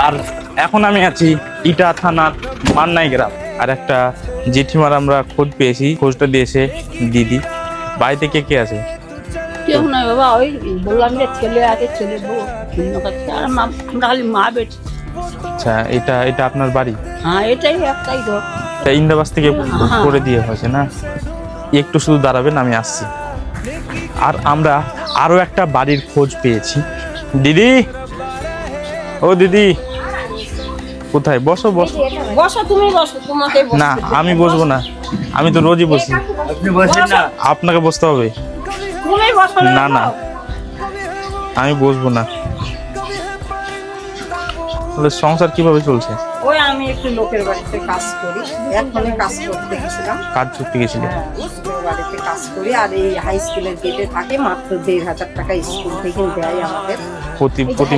আর এখন আমি আছি ইটা থানার মান্নাই গ্রাম। আর একটা জেঠিমার আমরা খোঁজ পেয়েছি, খোঁজটা দিয়েছে দিদি। বাড়িতে কে কে আছে? কেউ নয় বাবা, ওই বললাম যে ছেলে আছে, ছেলে বউ ভিন্ন কাছে, আর আমরা খালি মা বেটি। আচ্ছা, এটা এটা আপনার বাড়ি? হ্যাঁ, এটাই একটাই ঘর। এটা ইন্দাবাস থেকে করে দিয়ে হয়েছে না? একটু শুধু দাঁড়াবেন, আমি আসছি। আর আমরা আরো একটা বাড়ির খোঁজ পেয়েছি। দিদি, ও দিদি, কোথায়? বসো বসো। বসো, তুমি বসো, তোমাকে না, আমি বসবো না, আমি তো রোজই বসি। আপনাকে বসতে হবে। তুমি বসো না না, আমি বসবো না। তাহলে সংসার কিভাবে চলছে? ওই আমি একটু লোকের বাড়িতে কাজ করি, এখনই কাজ করতে গেছিলাম। কাজ করতে গেছিল? হ্যাঁ, লোকের বাড়িতে কাজ করি। আর এই হাই স্কুলের গেটে থাকে, মাত্র ১,৫০০ টাকা স্কুল থেকে দেয় আমাদের। প্রতি